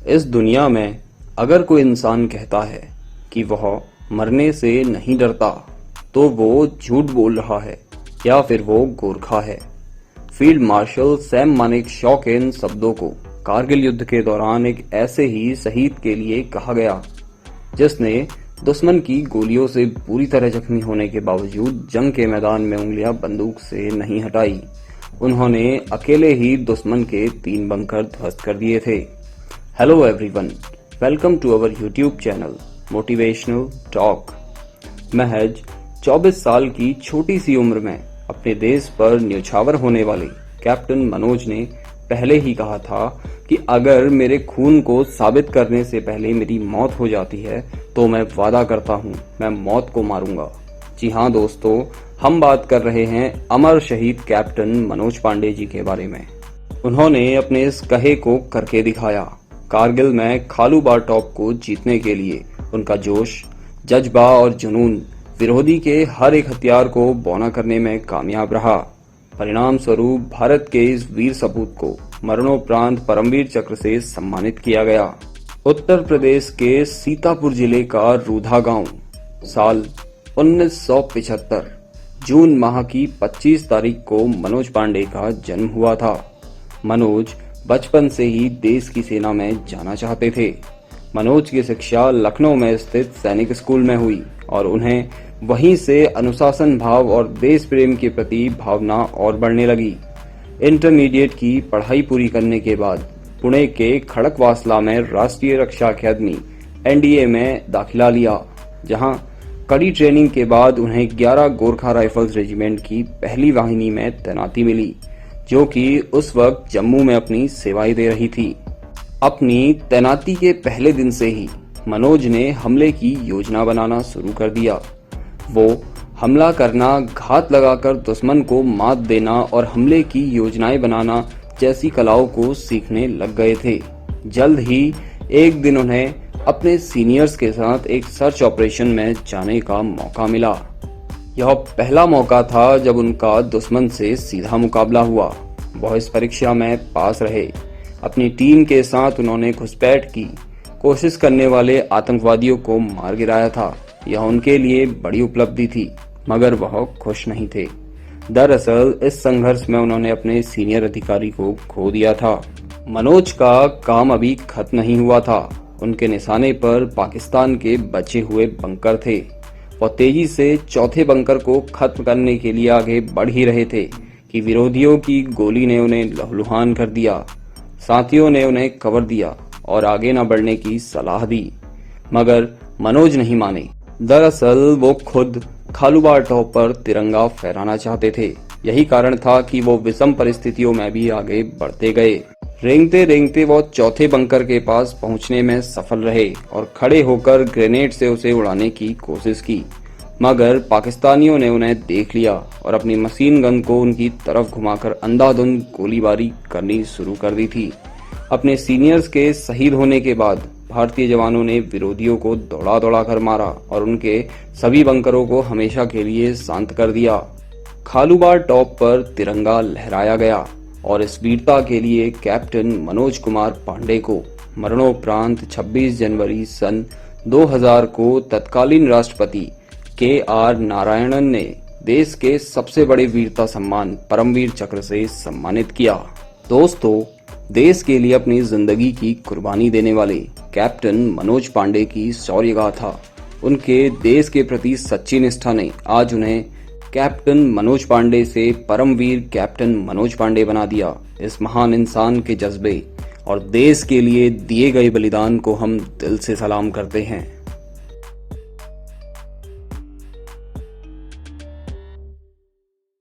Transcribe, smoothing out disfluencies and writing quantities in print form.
इस दुनिया में अगर कोई इंसान कहता है कि वह मरने से नहीं डरता, तो वो झूठ बोल रहा है या फिर वो गोरखा है। फील्ड मार्शल सैम मानेकशॉ के इन शब्दों को कारगिल युद्ध के दौरान एक ऐसे ही शहीद के लिए कहा गया जिसने दुश्मन की गोलियों से बुरी तरह जख्मी होने के बावजूद जंग के मैदान में उंगलियां बंदूक से नहीं हटाई। उन्होंने अकेले ही दुश्मन के 3 बंकर ध्वस्त कर दिए थे। Hello everyone, welcome to our YouTube channel motivational talk. महज 24 साल की छोटी सी उम्र में अपने देश पर न्यौछावर होने वाले कैप्टन मनोज ने पहले ही कहा था कि अगर मेरे खून को साबित करने से पहले मेरी मौत हो जाती है तो मैं वादा करता हूं मैं मौत को मारूंगा। जी हां दोस्तों, हम बात कर रहे हैं अमर शहीद कैप्टन मनोज पांडे जी के बारे में। उन्होंने अपने इस कहे को करके दिखाया। कारगिल में खालू बार टॉप को जीतने के लिए उनका जोश, जज्बा और जुनून विरोधी के हर एक हथियार को बौना करने में कामयाब रहा। परिणाम स्वरूप भारत के इस वीर सपूत को मरणोपरांत परमवीर चक्र से सम्मानित किया गया। उत्तर प्रदेश के सीतापुर जिले का रूधा गांव, साल 1975 जून माह की 25 तारीख को मनोज पांडे का जन्म हुआ था। मनोज बचपन से ही देश की सेना में जाना चाहते थे। मनोज की शिक्षा लखनऊ में स्थित सैनिक स्कूल में हुई और उन्हें वहीं से अनुशासन भाव और देश प्रेम के प्रति भावना और बढ़ने लगी। इंटरमीडिएट की पढ़ाई पूरी करने के बाद पुणे के खड़कवासला में राष्ट्रीय रक्षा अकादमी एनडीए में दाखिला लिया, जहां कड़ी ट्रेनिंग के बाद उन्हें 11 गोरखा राइफल्स रेजिमेंट की पहली वाहिनी में तैनाती मिली, जो कि उस वक्त जम्मू में अपनी सेवाएं दे रही थी। अपनी तैनाती के पहले दिन से ही मनोज ने हमले की योजना बनाना शुरू कर दिया। वो हमला करना, घात लगाकर दुश्मन को मात देना और हमले की योजनाएं बनाना जैसी कलाओं को सीखने लग गए थे। जल्द ही एक दिन उन्हें अपने सीनियर्स के साथ एक सर्च ऑपरेशन में जाने का मौका मिला। यह पहला मौका था जब उनका दुश्मन से सीधा मुकाबला हुआ। वह इस परीक्षा में पास रहे। अपनी टीम के साथ उन्होंने घुसपैठ की कोशिश करने वाले आतंकवादियों को मार गिराया था। यह उनके लिए बड़ी उपलब्धि थी, मगर वह खुश नहीं थे। दरअसल इस संघर्ष में उन्होंने अपने सीनियर अधिकारी को खो दिया था। मनोज का काम अभी खत्म नहीं हुआ था। उनके निशाने पर पाकिस्तान के बचे हुए बंकर थे। वह तेजी से चौथे बंकर को खत्म करने के लिए आगे बढ़ ही रहे थे कि विरोधियों की गोली ने उन्हें लहूलुहान कर दिया। साथियों ने उन्हें कवर दिया और आगे न बढ़ने की सलाह दी, मगर मनोज नहीं माने। दरअसल वो खुद खालूबार टॉप पर तिरंगा फहराना चाहते थे। यही कारण था कि वो विषम परिस्थितियों में भी आगे बढ़ते गए। रेंगते रेंगते वो चौथे बंकर के पास पहुंचने में सफल रहे और खड़े होकर ग्रेनेड से उसे उड़ाने की कोशिश की, मगर पाकिस्तानियों ने उन्हें देख लिया और अपनी मशीन गन को उनकी तरफ घुमाकर अंधाधुंध गोलीबारी करनी शुरू कर दी थी। अपने सीनियर्स के शहीद होने के बाद भारतीय जवानों ने विरोधियों को दौड़ा दौड़ा कर मारा और उनके सभी बंकरों को हमेशा के लिए शांत कर दिया। खालूबार टॉप पर तिरंगा लहराया गया और इस वीरता के लिए कैप्टन मनोज कुमार पांडे को मरणोपरांत 26 जनवरी सन 2000 को तत्कालीन राष्ट्रपति KR नारायणन ने देश के सबसे बड़े वीरता सम्मान परमवीर चक्र से सम्मानित किया। दोस्तों, देश के लिए अपनी जिंदगी की कुर्बानी देने वाले कैप्टन मनोज पांडे की शौर्य गाथा, उनके देश के प्रति सच्ची निष्ठा ने आज उन्हें कैप्टन मनोज पांडे से परमवीर कैप्टन मनोज पांडे बना दिया। इस महान इंसान के जज्बे और देश के लिए दिए गए बलिदान को हम दिल से सलाम करते हैं।